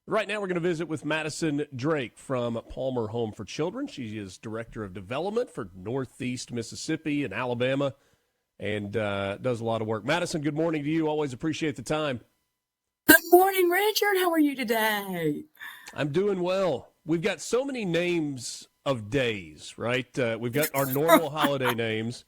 Right now, we're going to visit with Madison Drake from Palmer Home for Children. She is Director of Development for Northeast Mississippi and Alabama and does a lot of work. Madison, good morning to you. Always appreciate the time. Good morning, Richard. How are you today? I'm doing well. We've got so many names of days, right? We've got our normal holiday names.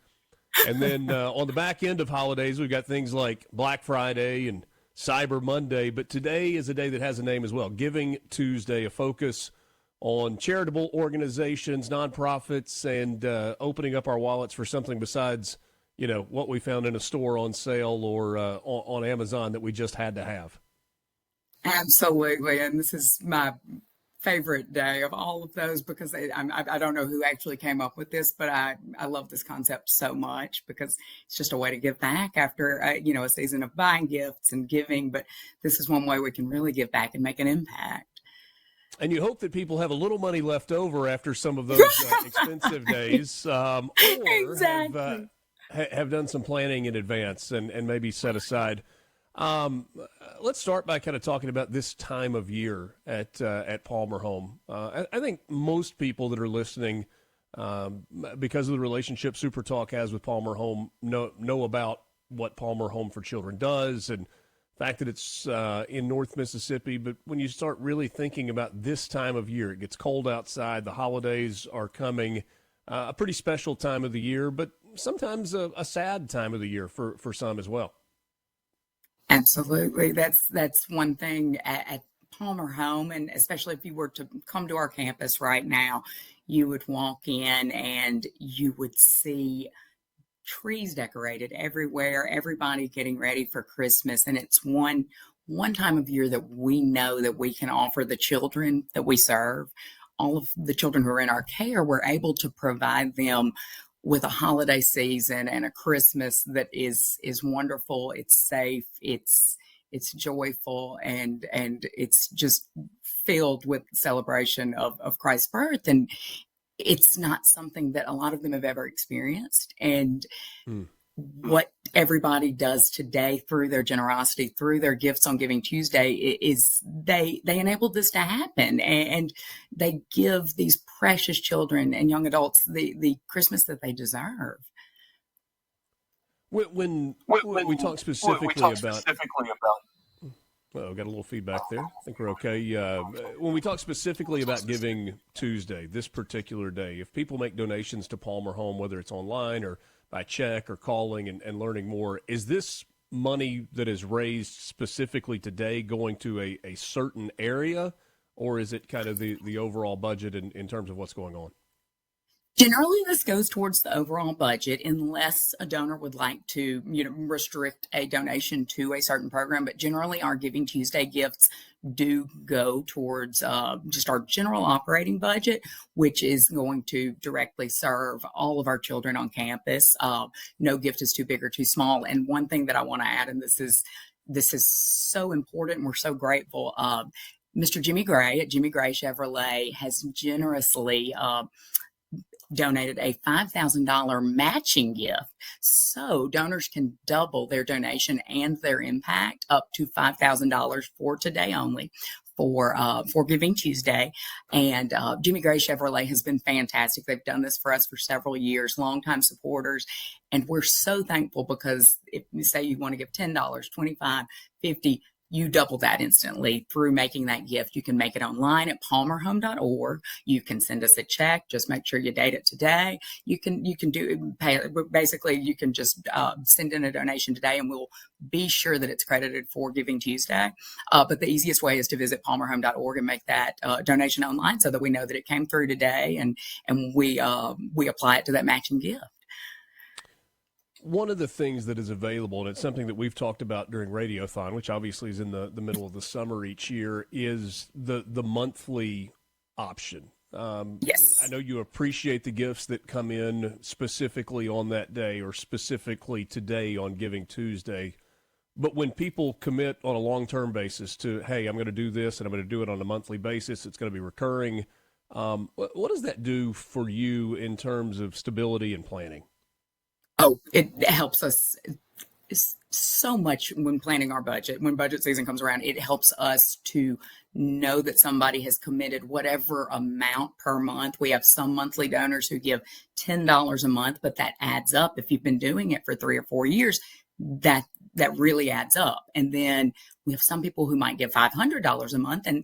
And then on the back end of holidays, we've got things like Black Friday and Cyber Monday, but today is a day that has a name as well, Giving Tuesday, a focus on charitable organizations, nonprofits, and opening up our wallets for something besides, what we found in a store on sale or on Amazon that we just had to have. Absolutely. And this is my favorite day of all of those because I don't know who actually came up with this, but I love this concept so much because it's just a way to give back after, a season of buying gifts and giving. But this is one way we can really give back and make an impact. And you hope that people have a little money left over after some of those expensive days or Exactly. have done some planning in advance and maybe set aside. Let's start by kind of talking about this time of year at Palmer Home. I think most people that are listening, because of the relationship SuperTalk has with Palmer Home, know about what Palmer Home for Children does and the fact that it's in North Mississippi. But when you start really thinking about this time of year, it gets cold outside, the holidays are coming, a pretty special time of the year, but sometimes a sad time of the year for some as well. Absolutely. That's one thing at Palmer Home, and especially if you were to come to our campus right now, you would walk in and you would see trees decorated everywhere, everybody getting ready for Christmas. And it's one time of year that we know that we can offer the children that we serve, all of the children who are in our care, we're able to provide them with a holiday season and a Christmas that is wonderful. It's safe. It's joyful, and it's just filled with celebration of Christ's birth. And it's not something that a lot of them have ever experienced. And what everybody does today through their generosity, through their gifts on Giving Tuesday, is they enabled this to happen, and they give these precious children and young adults the Christmas that they deserve. When we talk specifically about oh, got a little feedback there. I think we're okay. When we talk specifically about Giving Tuesday, this particular day, if people make donations to Palmer Home, whether it's online or by check or calling and learning more, is this money that is raised specifically today going to a certain area, or is it kind of the overall budget in terms of what's going on? Generally, this goes towards the overall budget, unless a donor would like to, restrict a donation to a certain program. But generally, our Giving Tuesday gifts do go towards just our general operating budget, which is going to directly serve all of our children on campus. No gift is too big or too small. And one thing that I want to add, and this is so important, and we're so grateful. Mr. Jimmy Gray at Jimmy Gray Chevrolet has generously donated a $5,000 matching gift. So donors can double their donation and their impact up to $5,000 for today only for Giving Tuesday. And Jimmy Gray Chevrolet has been fantastic. They've done this for us for several years, longtime supporters. And we're so thankful because if you say you want to give $10, $25, $50, you double that instantly through making that gift. You can make it online at palmerhome.org. You can send us a check. Just make sure you date it today. You can pay. Basically, you can just send in a donation today, and we'll be sure that it's credited for Giving Tuesday. But the easiest way is to visit palmerhome.org and make that donation online, so that we know that it came through today, and we apply it to that matching gift. One of the things that is available, and it's something that we've talked about during Radiothon, which obviously is in the middle of the summer each year, is the monthly option. Yes. I know you appreciate the gifts that come in specifically on that day or specifically today on Giving Tuesday. But when people commit on a long-term basis to, hey, I'm going to do this and I'm going to do it on a monthly basis, it's going to be recurring. What does that do for you in terms of stability and planning? Oh, it helps us so much when planning our budget. When budget season comes around, it helps us to know that somebody has committed whatever amount per month. We have some monthly donors who give $10 a month, but that adds up. If you've been doing it for 3 or 4 years, that really adds up. And then we have some people who might give $500 a month, and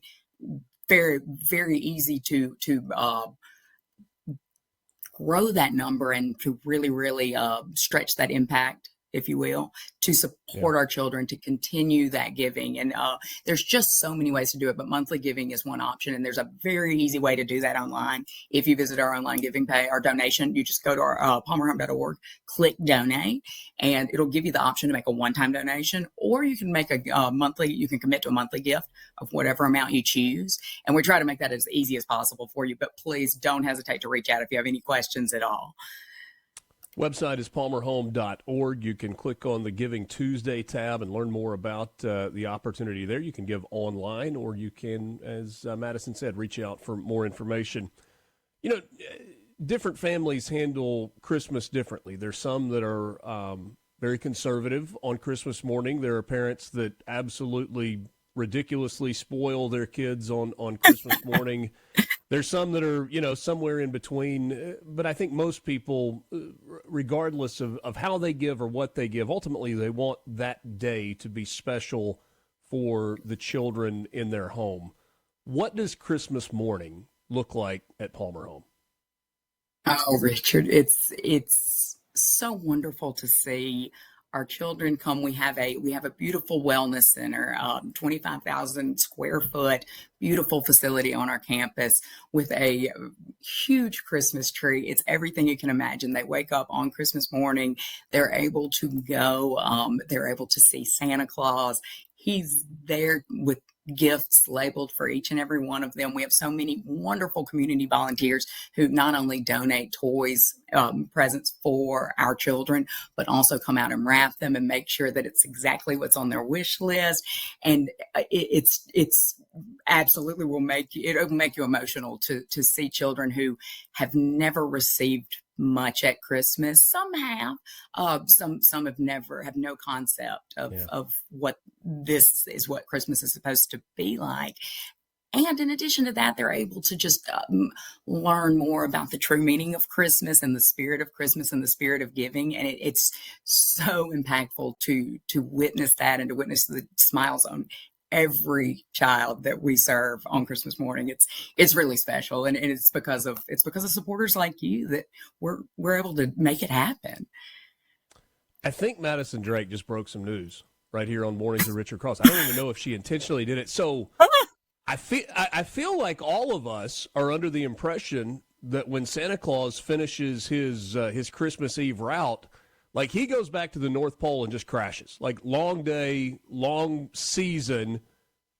very, very easy to grow that number and to really, really stretch that impact, if you will, to support our children, to continue that giving. And there's just so many ways to do it, but monthly giving is one option. And there's a very easy way to do that online. If you visit our online giving page, our donation, you just go to our palmerhome.org, click donate, and it'll give you the option to make a one-time donation, or you can make a monthly, you can commit to a monthly gift of whatever amount you choose. And we try to make that as easy as possible for you, but please don't hesitate to reach out if you have any questions at all. Website is palmerhome.org. You can click on the Giving Tuesday tab and learn more about the opportunity there. You can give online, or you can, as Madison said, reach out for more information. You know, different families handle Christmas differently. There's some that are very conservative on Christmas morning. There are parents that absolutely ridiculously spoil their kids on Christmas morning. There's some that are, you know, somewhere in between. But I think most people, regardless of how they give or what they give, ultimately they want that day to be special for the children in their home. What does Christmas morning look like at Palmer Home? Oh, Richard, it's so wonderful to see our children come. We have a beautiful wellness center, 25,000 square foot, beautiful facility on our campus with a huge Christmas tree. It's everything you can imagine. They wake up on Christmas morning. They're able to go. They're able to see Santa Claus. He's there with gifts labeled for each and every one of them. We have so many wonderful community volunteers who not only donate toys, presents for our children, but also come out and wrap them and make sure that it's exactly what's on their wish list. And it's absolutely it'll make you emotional to see children who have never received much at Christmas. Some have, some have no concept of what this is, what Christmas is supposed to be like. And in addition to that, they're able to just learn more about the true meaning of Christmas and the spirit of Christmas and the spirit of giving. And it's so impactful to witness that and to witness the smiles on every child that we serve on Christmas morning. It's really special, and it's because of supporters like you that we're able to make it happen. I think Madison Drake just broke some news right here on Mornings with Richard Cross. I don't even know if she intentionally did it. So I feel like all of us are under the impression that when Santa Claus finishes his Christmas Eve route, like he goes back to the North Pole and just crashes. Like long day, long season.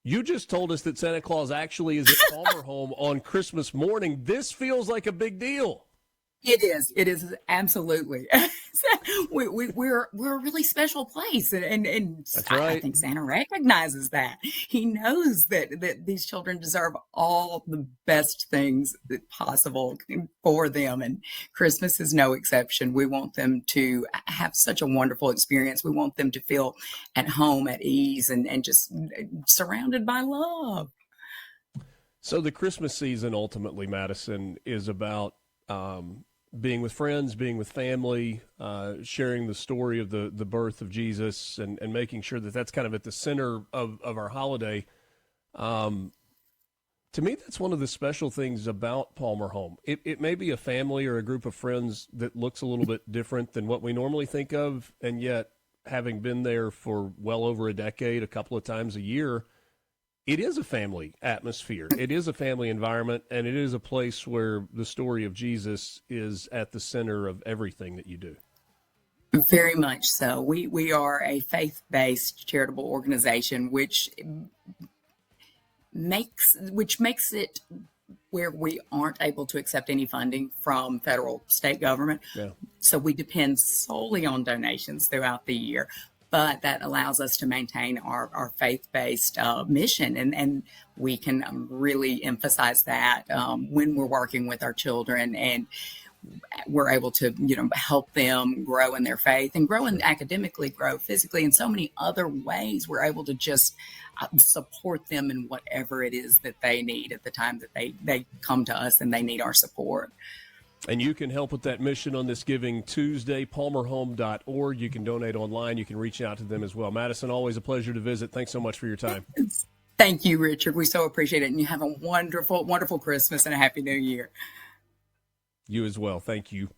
You just told us that Santa Claus actually is at Palmer Home on Christmas morning. This feels like a big deal. It is absolutely. We're a really special place, and That's right. I think Santa recognizes that. He knows that these children deserve all the best things that possible for them, and Christmas is no exception. We want them to have such a wonderful experience. We want them to feel at home, at ease, and just surrounded by love. So the Christmas season, ultimately, Madison, is about being with friends, being with family, sharing the story of the birth of Jesus, and making sure that that's kind of at the center of our holiday. To me, that's one of the special things about Palmer Home. It may be a family or a group of friends that looks a little bit different than what we normally think of, and yet, having been there for well over a decade, a couple of times a year, it is a family atmosphere. It is a family environment, and it is a place where the story of Jesus is at the center of everything that you do. Very much so. We are a faith-based charitable organization, which makes it where we aren't able to accept any funding from federal, state government. Yeah. So we depend solely on donations throughout the year. But that allows us to maintain our faith-based mission, and we can really emphasize that when we're working with our children. And we're able to, help them grow in their faith and grow in academically, grow physically, in so many other ways. We're able to just support them in whatever it is that they need at the time that they come to us and they need our support. And you can help with that mission on this Giving Tuesday, palmerhome.org. You can donate online. You can reach out to them as well. Madison, always a pleasure to visit. Thanks so much for your time. Thank you, Richard. We so appreciate it. And you have a wonderful, wonderful Christmas and a Happy New Year. You as well. Thank you.